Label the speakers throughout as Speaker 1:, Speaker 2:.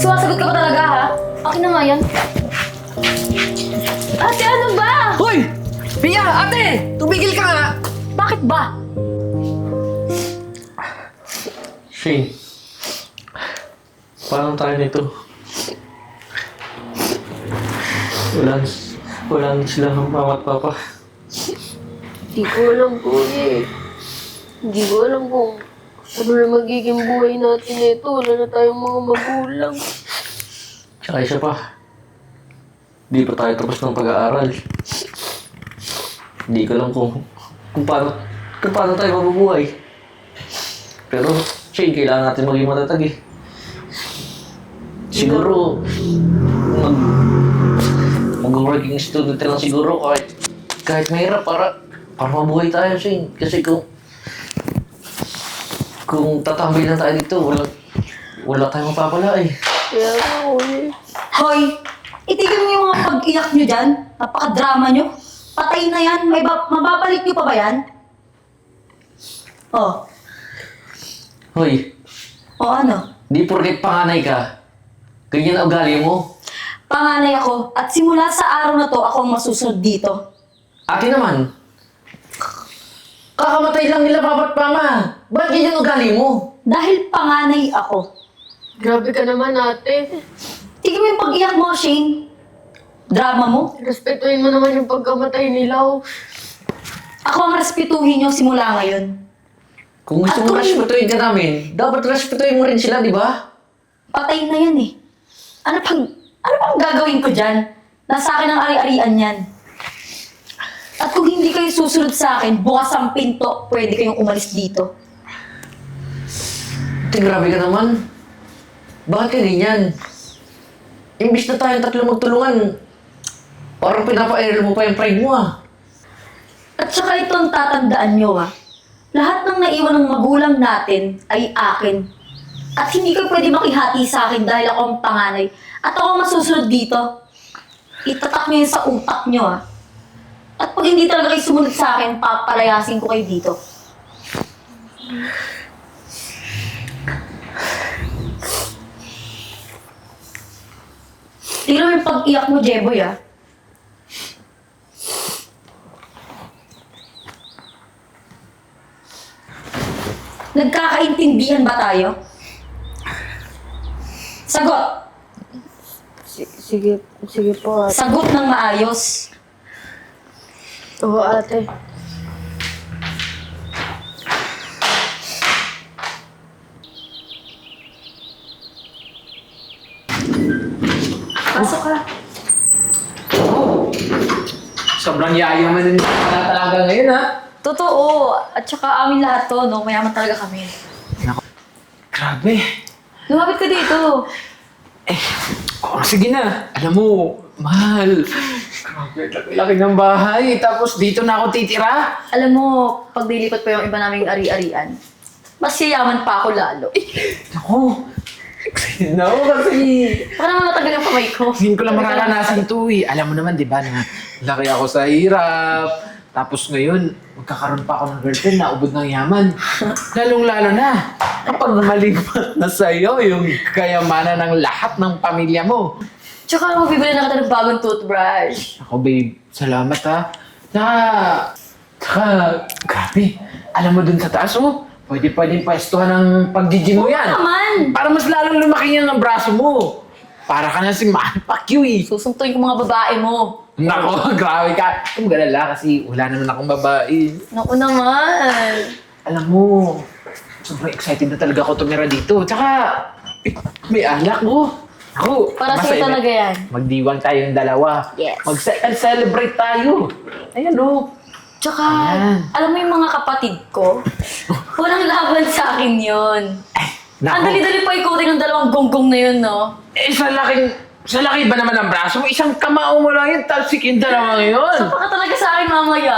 Speaker 1: Sumasagot ka pa talaga, ha? Akin na nga yan. Ate, ano ba?
Speaker 2: Hoy! Pia! Ate! Tumigil ka nga!
Speaker 1: Bakit ba?
Speaker 3: Shane, paano tayo nito? Wala na sila ng mama at papa.
Speaker 4: Hindi ko alam po eh. Hindi ko alam kung ano na magiging buhay natin ito. Wala na tayong mga magulang.
Speaker 3: Tsaka isa pa, di pa tayo tapos ng pag-aaral. Hindi ko alam kung paano tayo mabubuhay. Pero, Shane, kailangan natin maging matatag eh. Siguro, mag-working student lang siguro kahit mahirap para mabuhay tayo, Shane. Kasi kung tatambay lang tayo dito, wala tayong mapapala eh.
Speaker 4: Kaya ako eh.
Speaker 1: Hoy! Itigil niyo yung mga pag-iyak niyo dyan. Napaka-drama niyo. Patay na yan. Mababalik niyo pa ba yan? Oh.
Speaker 3: Hoy,
Speaker 1: O ano?
Speaker 3: di porket panganay ka, ganyan ang ugali mo.
Speaker 1: Panganay ako at simula sa araw na to ako ang masusunod dito.
Speaker 3: Ate naman, kakamatay lang nila papa't mama. Ba't ganyan ang ugali mo?
Speaker 1: Dahil panganay ako.
Speaker 4: Grabe ka naman ate.
Speaker 1: Tigil mo yung pag-iyak mo, Shane. Drama mo.
Speaker 4: Respetuhin mo naman yung pagkamatay nila. Oh.
Speaker 1: Ako ang respetuhin niyo simula ngayon.
Speaker 3: Kung gusto
Speaker 1: At
Speaker 3: mo
Speaker 1: kung-
Speaker 3: respetuhin ka namin, dapat respetuhin mo rin sila, di ba?
Speaker 1: Patay na yan eh. Ano pang gagawin ko dyan? Nasa akin ang ari-arian yan. At kung hindi kayo susunod sa akin, bukas ang pinto, pwede kayong umalis dito.
Speaker 3: Ate, grabe ka naman. Bakit ka ganyan? Imbis na tayong tatlo magtulungan, parang pinapa-air mo pa yung pride mo ah.
Speaker 1: At saka ito ang tatandaan nyo ha. Lahat ng naiwan ng magulang natin ay akin. At hindi ko pwede makihati sa akin dahil ako ang panganay. At ako ang masusunod dito. Itatak nyo yun sa utak nyo ha. At pag hindi talaga kayo sumunod sa akin, papalayasin ko kayo dito. Tingnan mo yung pag-iyak mo, Jeboy ah. Nagkakaintindihan ba tayo? Sagot!
Speaker 4: Sige po ate.
Speaker 1: Sagot ng maayos.
Speaker 4: Oo ate.
Speaker 1: Pasok ka.
Speaker 2: Sobrang yayaman na talaga ngayon, ha?
Speaker 1: Totoo. At saka amin lahat to, no? Mayaman talaga kami.
Speaker 2: Grabe.
Speaker 1: Lumapit ka dito.
Speaker 2: Oh, sige na. Alam mo, mahal. Grabe, laki ng bahay. Tapos dito na ako titira.
Speaker 1: Alam mo, pag dilipat pa yung iba naming ari-arian, mas yayaman pa ako lalo.
Speaker 2: Ako, excited na ako kasi
Speaker 1: Baka naman matagal yung kamay ko.
Speaker 2: hindi ko lang mararanasan ito eh. Alam mo naman, di ba, na laki ako sa hirap. Tapos ngayon, magkakaroon pa ako ng girlfriend na ubod ng yaman. Lalong-lalo na kapag malipat na sa'yo yung kayamanan ng lahat ng pamilya mo.
Speaker 1: Tsaka mabibili na kita ng bagong toothbrush.
Speaker 2: Ako, babe, salamat ha. Tsaka, grabe. Alam mo dun sa taas mo, pwedeng pwestuhan ng pag-gym mo yan.
Speaker 1: Naman!
Speaker 2: Para mas lalong lumaki yan ang braso mo. Para ka na si Manny Pacquiao eh.
Speaker 1: Susuntuin ko mga babae mo.
Speaker 2: Nako, grabe ka. Kung galala kasi wala naman akong babae.
Speaker 1: Naku naman.
Speaker 2: Alam mo, sobrang excited na talaga ako tumira dito. Tsaka, may alak mo. Ako,
Speaker 1: Para sa'yo
Speaker 2: masaya.
Speaker 1: talaga yan.
Speaker 2: Magdiwang tayong dalawa.
Speaker 1: Yes.
Speaker 2: Mag-celebrate tayo. Ayan o.
Speaker 1: Tsaka,
Speaker 2: Ayan.
Speaker 1: alam mo yung mga kapatid ko? Walang laban sa akin yun. Ang
Speaker 2: Nako.
Speaker 1: dali-dali pa ikutin ng dalawang gonggong na yun, no?
Speaker 2: Sa laki ba naman ang braso mo? Isang kamao mo lang yun, talsik yung dalawa ngayon.
Speaker 1: Sapa ka talaga sa akin mamaya.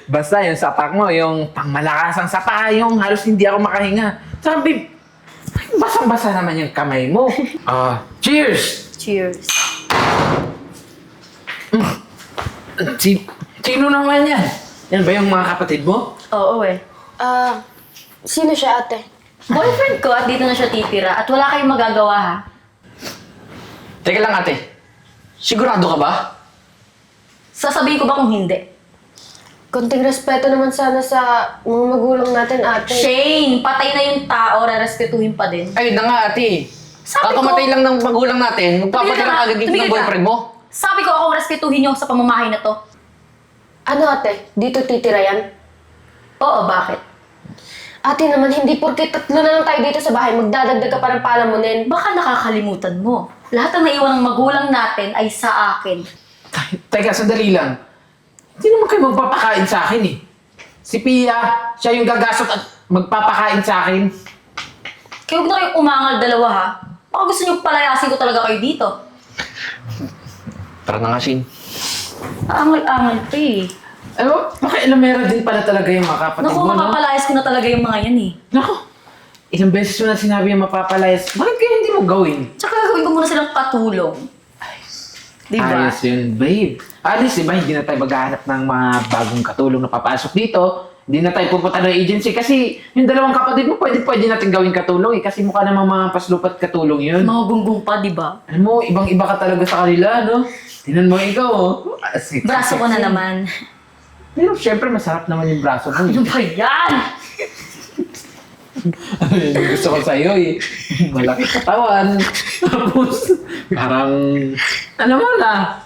Speaker 2: Basta yung sapak mo, yung pangmalakasang sapa, yung halos hindi ako makahinga. Sabi, basang-basa naman yung kamay mo. Cheers!
Speaker 1: Cheers.
Speaker 2: Sino naman yan? Yan ba yung mga kapatid mo?
Speaker 1: Oo eh.
Speaker 4: Sino siya ate?
Speaker 1: Boyfriend ko at dito na siya titira at wala kayong magagawa ha.
Speaker 3: Teka lang ate. Sigurado ka ba?
Speaker 1: Sasabihin ko ba kung hindi?
Speaker 4: Konting respeto naman sana sa mga magulang natin, ate.
Speaker 1: Shane, patay na yung tao, rerespetuhin pa din.
Speaker 3: Ayun na nga ate.
Speaker 1: Sabi ko-
Speaker 3: Kakamatay lang ng magulang natin, magpapadala
Speaker 1: Tumigil ka
Speaker 3: ka agad dito
Speaker 1: tumigil
Speaker 3: ng
Speaker 1: ka.
Speaker 3: boyfriend mo.
Speaker 1: Sabi ko akong respetuhin niyo sa pamamahay na to.
Speaker 4: Ano, ate? Dito titira yan?
Speaker 1: Oo, bakit?
Speaker 4: Ate naman, hindi porke tatlo na lang tayo dito sa bahay, magdadagdag ka pa ng palamunin.
Speaker 1: Baka nakakalimutan mo. Lahat ng naiwan ng magulang natin ay sa akin.
Speaker 2: Teka, sandali lang. Hindi naman kayo magpapakain sa akin eh. Si Pia, siya yung gagasot at magpapakain sa akin.
Speaker 1: Kaya huwag na kayong umangal dalawa ha. Baka gusto niyo palayasin ko talaga kayo dito.
Speaker 3: Tara na nga, Shin.
Speaker 1: Angal-angal pa eh.
Speaker 2: Ano, makailamera din pala talaga yung mga kapatid
Speaker 1: Naku,
Speaker 2: mo, no?
Speaker 1: mapapalayas ko na talaga yung mga yan eh.
Speaker 2: Naku, ilang beses mo na sinabi yung mapapalayas. Bakit kaya hindi mo gawin?
Speaker 1: Tsaka gagawin ko muna silang katulong. Diba?
Speaker 2: Ayos yun, babe. At least, diba, hindi na tayo maghahanap ng mga bagong katulong na papasok dito. Hindi na tayo pupunta ng agency kasi yung dalawang kapatid mo pwede natin gawin katulong eh. Kasi mukha namang mga paslupat katulong yun.
Speaker 1: Mga gunggong pa, diba?
Speaker 2: Alam mo, ibang-iba ka talaga sa kanila, no? Tinan mo ikaw, oh.
Speaker 1: Braso ko na naman.
Speaker 2: Pero syempre, masarap naman yung braso mo.
Speaker 1: Ano ba yan?
Speaker 2: Yung gusto ko sa'yo eh. Malaki katawan. Tapos, parang, ano mo na.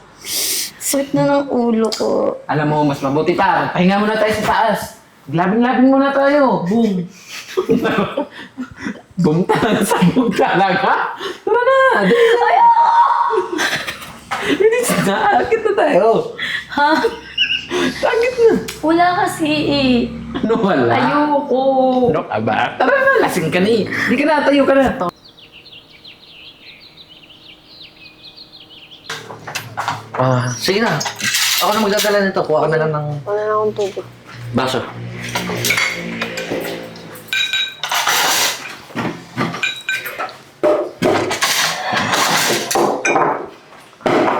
Speaker 1: Sweet na ng ulo ko.
Speaker 2: Alam mo, mas mabuti pa. Pahinga muna tayo sa taas. Labing-labing muna tayo. Boom. Boom talaga. Sabog talaga. Tara na. Hindi na. Akit na tayo.
Speaker 1: Ha?
Speaker 2: Akit na.
Speaker 1: Wala kasi eh.
Speaker 2: Ano wala?
Speaker 1: Ayoko.
Speaker 2: Ano ka ba? Tara na. Lasing ka na eh. Hindi ka na. Tayo ka na.
Speaker 3: Sige na. Ako na magdadala nito. Kuha ka na lang ng
Speaker 4: Wala na akong tubig.
Speaker 3: baso.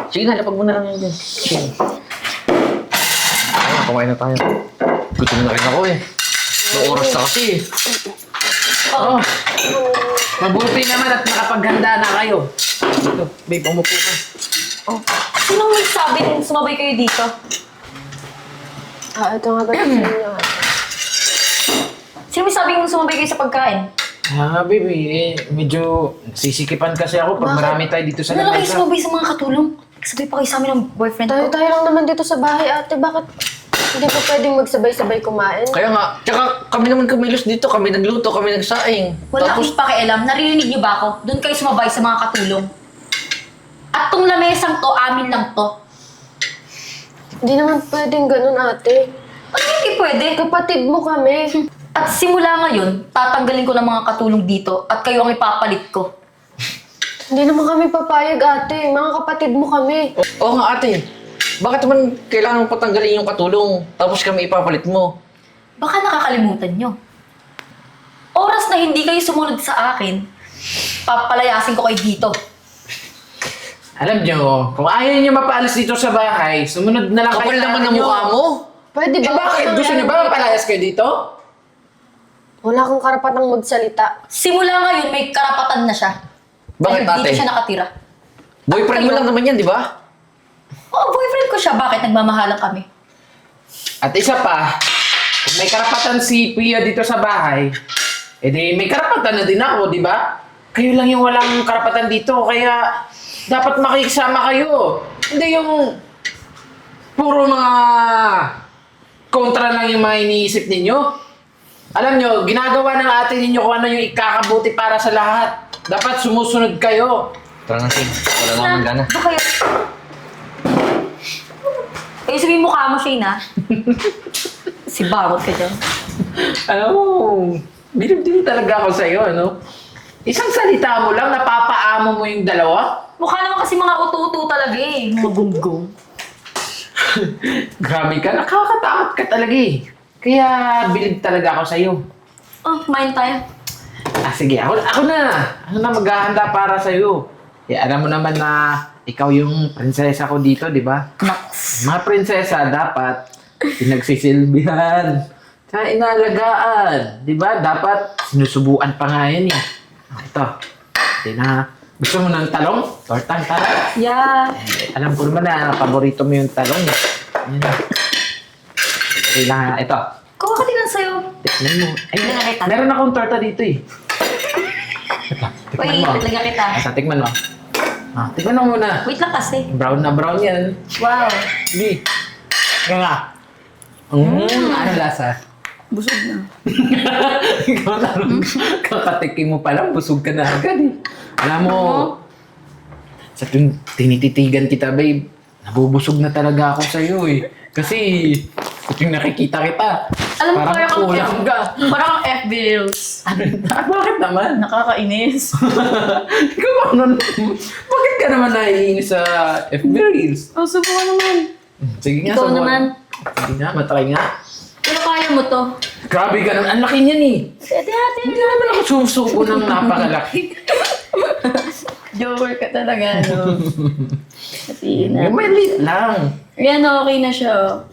Speaker 3: Sige na, lapag mo na lang yan dyan. Sige. Ayun, kumain na tayo. Gutom na rin ako eh. Noong oras na kasi eh.
Speaker 2: Oh. Mabuti naman at nakapaghanda na kayo. Ito, babe, umupo ka.
Speaker 1: Oh. Sinong nagsabing sumabay kayo dito?
Speaker 4: Ito nga ba yung niya?
Speaker 1: Sino may sabing sumabay kayo sa pagkain?
Speaker 2: Ah, baby, medyo sisikipan kasi ako pag
Speaker 4: Bakit?
Speaker 2: marami tayo dito sa
Speaker 1: Ano lang kayo
Speaker 2: lamesa.
Speaker 1: sumabay sa mga katulong? Nagsabay pa kayo sa amin ng boyfriend ko.
Speaker 4: Tayo lang naman dito sa bahay, ate. Bakit hindi pa pwedeng magsabay-sabay kumain?
Speaker 3: Kaya nga, tsaka kami naman kumilos dito. Kami nagluto, kami nagsaing.
Speaker 1: Wala
Speaker 3: Tapos,
Speaker 1: akong pakialam. Naririnig niyo ba ako? Doon kayo sumabay sa mga katulong. At tong lamesang to, amin lang to.
Speaker 4: Hindi naman pwedeng ganun, ate.
Speaker 1: Ano hindi pwede?
Speaker 4: Kapatid mo kami.
Speaker 1: At simula ngayon, tatanggalin ko ng mga katulong dito at kayo ang ipapalit ko.
Speaker 4: Hindi naman kami papayag, ate. Mga kapatid mo kami.
Speaker 3: oo nga ate. Bakit naman kailangan mo patanggalin yung katulong tapos kami ipapalit mo?
Speaker 1: Baka nakakalimutan nyo. Oras na hindi kayo sumunod sa akin, papalayasin ko kayo dito.
Speaker 2: Alam nyo, kung ayaw nyo mapaalis dito sa bahay, sumunod na lang
Speaker 3: Kapal
Speaker 2: kayo
Speaker 3: naman
Speaker 2: sa
Speaker 3: ang
Speaker 2: nyo.
Speaker 3: mukha mo.
Speaker 4: Pwede
Speaker 2: Eh
Speaker 4: ba?
Speaker 2: bakit? Gusto nyo ba mapalayas kayo dito?
Speaker 4: Wala kang karapatang magsalita.
Speaker 1: Simula ngayon, may karapatan na siya.
Speaker 3: Bakit,
Speaker 1: Dahil
Speaker 3: ate?
Speaker 1: Dito siya nakatira.
Speaker 3: Boyfriend mo lang naman yan, di ba?
Speaker 1: Oo, boyfriend ko siya. Bakit? Nagmamahalan kami.
Speaker 2: At isa pa, kung may karapatan si Pia dito sa bahay, edi may karapatan na din ako, di ba? Kayo lang yung walang karapatan dito, kaya dapat makikisama kayo. Hindi yung puro mga kontra lang yung mga iniisip ninyo. Alam nyo, ginagawa ng ate ninyo kung ano yung ikakabuti para sa lahat. Dapat sumusunod kayo.
Speaker 3: Tara na, Sin. Wala na akong gana.
Speaker 1: Ito kayo. Eh, sabihin mukha mo, Shane, ha? Si Barot ka dyan.
Speaker 2: Alam mo, bilib din talaga ako sa'yo, ano? Isang salita mo lang, napapaamo mo yung dalawa.
Speaker 1: Mukha naman kasi mga utu-utu talaga eh. Mga gunggong.
Speaker 2: Grabe ka, nakakatakot ka talaga eh. Kaya bilib talaga ako sa'yo.
Speaker 1: Oh, kumain tayo.
Speaker 2: Ah, sige, ako na. Ako na maghahanda para sa'yo. Eh, alam mo naman na ikaw yung prinsesa ko dito, di ba?
Speaker 1: Naks.
Speaker 2: Mga prinsesa, dapat pinagsisilbihan. Tsaka inalagaan. Di ba? Dapat sinusubuan pa nga yan eh. Ah, ito. Ito na. Gusto mo ng talong? Tortang talong?
Speaker 1: Yeah.
Speaker 2: Alam ko naman na paborito mo yung talong. Yan. Okay lang, ito.
Speaker 1: Kuha ka din sa'yo.
Speaker 2: Tikman mo. Ay,
Speaker 1: Tingnan kita.
Speaker 2: meron akong torta dito eh. Tikman
Speaker 1: Wait,
Speaker 2: mo.
Speaker 1: talaga kita.
Speaker 2: Asa, tikman mo. Tikman mo muna.
Speaker 1: Wait lang kasi.
Speaker 2: Brown na brown yan.
Speaker 1: Wow.
Speaker 2: Sige. Kaya nga. Ano lasa?
Speaker 1: Busog na.
Speaker 2: Ikaw lang. Kakatikim mo pa lang, busog ka na agad eh. Alam mo, sa tuwing tinititigan kita, babe, nabubusog na talaga ako sa'yo eh. Kasi, sa tuwing nakikita kita,
Speaker 1: Alam mo,
Speaker 2: parang
Speaker 1: parang kang
Speaker 2: kulang ka.
Speaker 1: Parang ang FB Reels.
Speaker 2: Bakit naman?
Speaker 1: Nakakainis.
Speaker 2: Ikaw ano, bakit ka naman naiinis sa FB Reels?
Speaker 1: Oh, subukan naman.
Speaker 2: Sige nga,
Speaker 1: Ikaw
Speaker 2: sabuhan.
Speaker 1: naman.
Speaker 2: Sige nga, matry nga.
Speaker 1: Pero kaya mo to.
Speaker 2: Grabe ka naman, ang laki niyan eh.
Speaker 1: Hati-hati.
Speaker 2: Hindi naman ako susuko ng napakalaki.
Speaker 1: Joker ka talaga, no? Hatiin na.
Speaker 2: Yung maliit lang.
Speaker 1: Yan, okay na siya.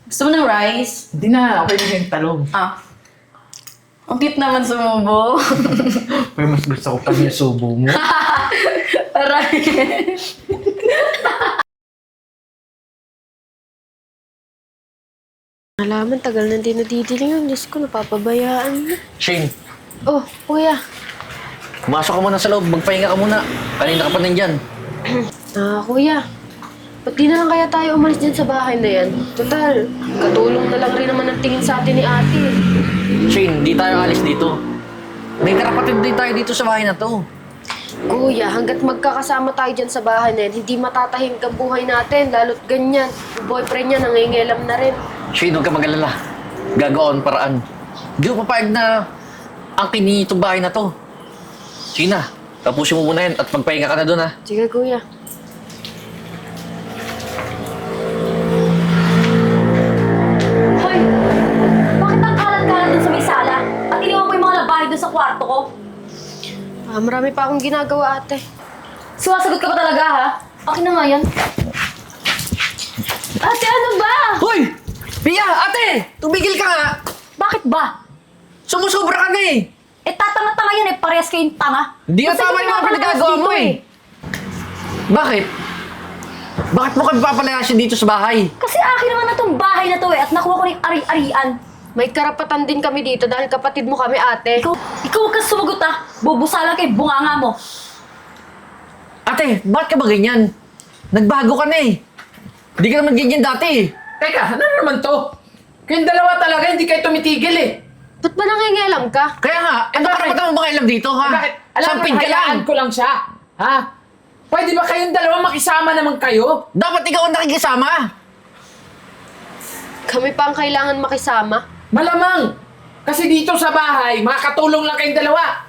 Speaker 1: Gusto mo ng rice?
Speaker 2: Hindi na, okay na yung talong.
Speaker 1: Ang cute naman sumubo.
Speaker 2: Pero mas gusto ko pa yung subo mo.
Speaker 1: Aray.
Speaker 4: Alaman, tagal na din nadidiling ang Diyos ko, napapabayaan na.
Speaker 3: Shane,
Speaker 4: Oh, kuya.
Speaker 3: pumasok ka muna sa loob. Magpahinga ka muna. Kanina ka pa nandyan.
Speaker 4: Kuya. Ba't di na lang kaya tayo umalis dyan sa bahay na yan? Total, katulong na lang rin naman ang tingin sa atin ni ate.
Speaker 3: Shane, di tayo alis dito. May karapatid din tayo dito sa bahay na to.
Speaker 4: Kuya, hanggat magkakasama tayo dyan sa bahay na yan, hindi matatahimik ang buhay natin, lalo't ganyan. Yung boyfriend niya nangingialam na rin.
Speaker 3: Shane, huwag ka mag-alala. Gagawa ang paraan. Di ko papayag na ang kini itong bahay na to. Sige na, tapusin mo muna yan at magpahinga ka na doon ha.
Speaker 4: Sige, kuya.
Speaker 1: Hoy! Bakit ang kalat-kalat dun sa may sala? At iniwan mo yung mga labahe dun sa kwarto ko?
Speaker 4: Marami pa akong ginagawa, ate.
Speaker 1: Sumasagot ka pa talaga, ha? Akin na nga yan. Ate, ano ba?
Speaker 3: Hoy! Pia! Ate! Tumigil ka nga!
Speaker 1: Bakit ba?
Speaker 3: Sumusobra ka na eh!
Speaker 1: Eh, tatanga-tanga yan eh. Parehas kayong tanga.
Speaker 3: Hindi nga
Speaker 1: Kasi
Speaker 3: tama yung mga
Speaker 1: pinapalakas
Speaker 3: pinagagawa mo
Speaker 1: dito
Speaker 3: eh. Bakit? Bakit mo kami papalayasin dito sa bahay?
Speaker 1: Kasi akin naman na tong bahay na to eh. At nakuha ko ng ari-arian.
Speaker 4: May karapatan din kami dito dahil kapatid mo kami, ate.
Speaker 1: Ikaw huwag kang sumagot ha. Bubusalan kay bunganga mo.
Speaker 3: Ate, bakit ka ba ganyan? Nagbago ka na eh. Hindi ka naman ganyan dati eh.
Speaker 2: Teka, ano naman to? Kayong dalawa talaga, hindi kayo tumitigil eh.
Speaker 4: Ba't ba nangingialam ka?
Speaker 3: Kaya nga, ano karapatan mo ba kailan dito ha?
Speaker 2: Bakit? Alam mo,
Speaker 3: Sampid ka lang.
Speaker 2: hayaan ko lang siya. Ha? Pwede ba kayong dalawa makisama naman kayo?
Speaker 3: Dapat ikaw ang nakikisama.
Speaker 4: Kami pa ang kailangan makisama.
Speaker 2: Malamang! Kasi dito sa bahay, makakatulong lang kayong dalawa.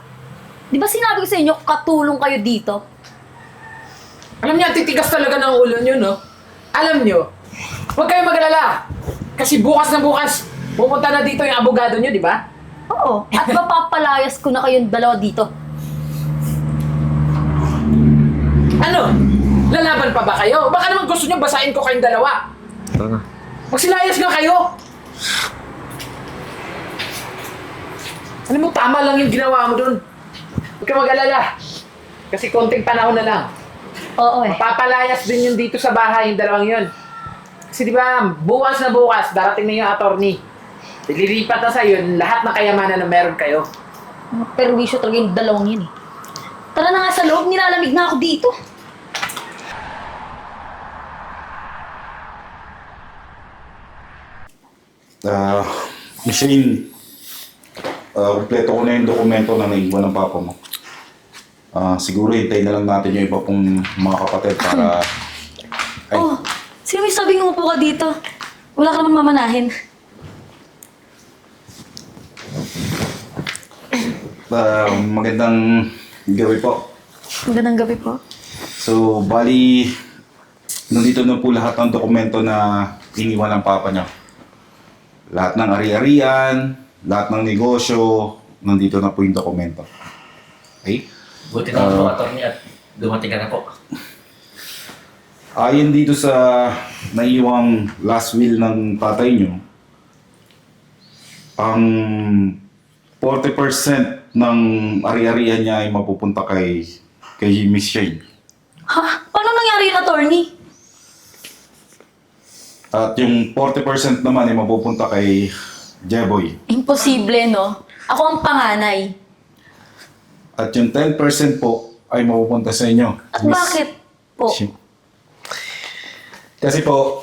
Speaker 1: Di ba sinabi ko sa inyo, katulong kayo dito?
Speaker 2: Alam niyo, ang titigas talaga ng ulo niyo, no? Alam niyo, huwag kayong mag-alala. Kasi bukas na bukas, pupunta na dito yung abogado niyo, di ba?
Speaker 1: Oo. At mapapalayas ko na kayong dalawa dito.
Speaker 2: Ano? Lalaban pa ba kayo? Baka naman gusto niyo basahin ko kayong dalawa.
Speaker 3: Tara na.
Speaker 2: Magsilayas nga kayo! Alam mo, tama lang yung ginawa mo dun. Huwag ka mag-alala. Kasi konting panahon na lang.
Speaker 1: Oo eh.
Speaker 2: Papalayas din yung dito sa bahay, yung dalawang yun. Kasi di ba, bukas na bukas, darating na yung attorney. Ililipat na sa'yo lahat ng kayamanan na meron kayo.
Speaker 1: Mga perwisyo talaga yung dalawang yun eh. Tara na nga sa loob, nilalamig na ako dito.
Speaker 5: Shane, kumpleto ko na yung dokumento na naiwan ng papa mo. Siguro hintayin na lang natin yung iba pong mga kapatid para... Ay,
Speaker 1: Oh, sino may sabing umupo ka dito? Wala ka naman mamanahin.
Speaker 5: magandang gabi po.
Speaker 1: Magandang gabi po.
Speaker 5: So, bali, nandito na po lahat ng dokumento na iniwan ng papa niya. Lahat ng ari-arian, lahat ng negosyo, nandito na po yung dokumento. Okay?
Speaker 3: Buti na po, attorney, at dumating ka na po.
Speaker 5: Ayon dito sa naiwang last will ng tatay nyo, ang 40% ng ari-arian niya ay mapupunta kay kay Miss Shane.
Speaker 1: Ha? Paano nangyari yun, attorney?
Speaker 5: At yung 40% naman ay mapupunta kay Jeboy.
Speaker 1: Imposible, no? Ako ang panganay.
Speaker 5: At yung 10% po ay mapupunta sa inyo.
Speaker 1: At
Speaker 5: Miss
Speaker 1: bakit po?
Speaker 5: Shane. Kasi po,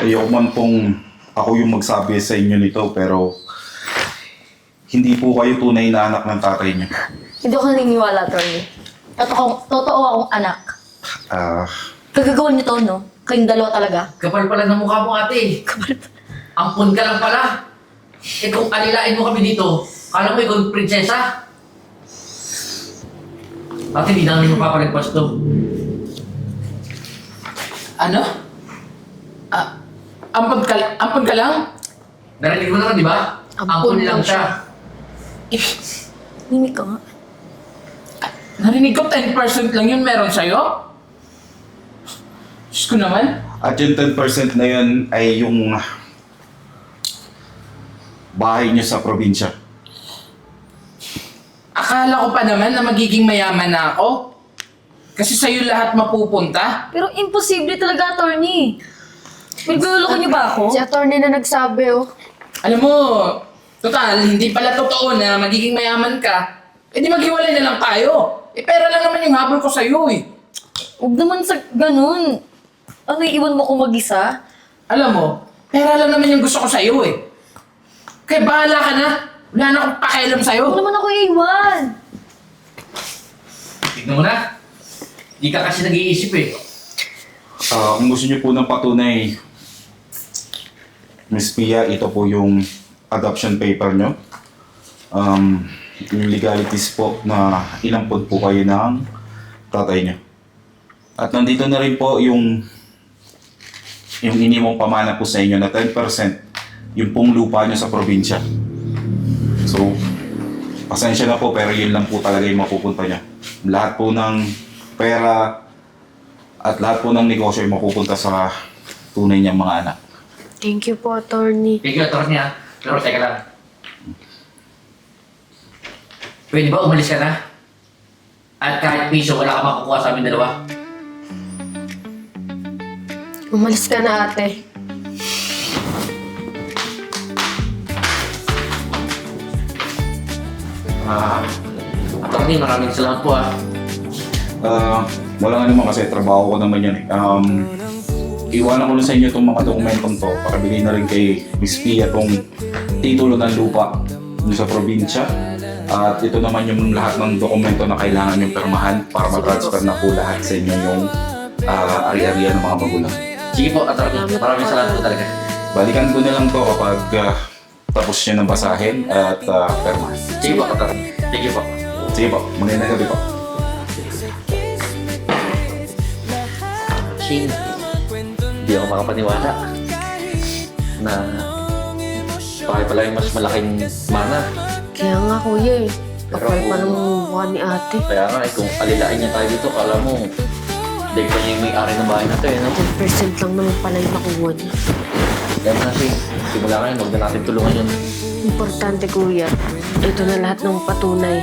Speaker 5: ayoko man pong ako yung magsabi sa inyo nito, pero hindi po kayo tunay na anak ng tatay niyo.
Speaker 1: Hindi ako naniniwala, attorney. Totoo akong anak. Kagagawan niyo to, no? Kayong dalawa talaga.
Speaker 3: Kapal pala ng mukha mo, ate. Ampun ka lang pala. Eh kung alilain mo kami dito, kala mo ikaw prinsesa? Ate, hindi namin mapapalagpas to.
Speaker 2: Ano? Ampun ka lang?
Speaker 3: Narinig mo naman, di ba?
Speaker 4: Ampun
Speaker 3: Ampun lang
Speaker 4: lang
Speaker 3: siya.
Speaker 1: Mimik ka nga.
Speaker 2: Narinig ko 10% lang yun meron sa'yo? Diyos ko naman.
Speaker 5: At yung 10% na yun ay yung bahay niyo sa probinsya.
Speaker 2: Akala ko pa naman na magiging mayaman na ako. Kasi sa'yo lahat mapupunta.
Speaker 1: Pero imposible talaga, attorney. Pinaguloko niyo ba ako?
Speaker 4: Si attorney na nagsabi, oh.
Speaker 2: Alam mo, total, hindi pala totoo na magiging mayaman ka. Eh di maghiwalay na lang tayo. Eh pera lang naman yung habol ko sa'yo eh.
Speaker 1: Huwag naman sa ganun. Ano, iwan mo ko mag-isa?
Speaker 2: Alam mo, pera lang naman yung gusto ko sa'yo eh. Kaya bahala ka na. Wala na akong pakialam sa'yo.
Speaker 1: Huwag naman ako iwan.
Speaker 3: Tignan mo na. Di ka kasi nag-iisip eh.
Speaker 5: Kung gusto niyo po ng patunay, Miss Pia, ito po yung adoption paper niyo. Yung legalities po na inampun po kayo ng tatay niyo. At nandito na rin po yung inimong pamana po sa inyo na 10%, yung pong lupa niyo sa probinsya. So, pasensya na po pero yun lang po talaga yung mapupunta niya. Lahat po ng pera at lahat po ng negosyo ay mapupunta sa tunay niyang mga anak.
Speaker 4: Thank you po, attorney.
Speaker 3: Thank you, attorney ha. Pero teka lang. Pwede ba umalis ka na? At kahit piso, wala ka makukuha sa amin dalawa.
Speaker 4: Umalis ka na, ate.
Speaker 3: Attorney, maraming salamat po ha.
Speaker 5: Wala nga naman kasi trabaho ko naman yan eh. Iwanan ko na sa inyo itong mga dokumentong to. Pakibigay na rin kay Miss Pia itong titulo ng lupa dun sa probinsya. At ito naman yung lahat ng dokumento na kailangan yung permahan para ma-transfer na po lahat sa inyo yung ari-ariya ng mga magulang.
Speaker 3: Sige po, attorney. Maraming salamat po talaga.
Speaker 5: Balikan ko na lang to kapag tapos nyo ng basahin at permahan.
Speaker 3: Sige po, attorney. Thank you po.
Speaker 5: Sige po, magandang gabi po.
Speaker 3: Shane, hindi ako makapaniwala na tayo pala yung mas malaking mana.
Speaker 4: Kaya nga, kuya, eh. Kapal pa ng mukha ni ate.
Speaker 3: Kaya nga, kung alilain niya tayo dito, kala mo, hindi pa niya yung may-ari ng bahay na to eh, no?
Speaker 4: 10% lang naman pala yung nakuha niya.
Speaker 3: Kaya na, Shane, simula ngayon, huwag na natin tulungan yun.
Speaker 4: Importante, kuya. Ito na lahat ng patunay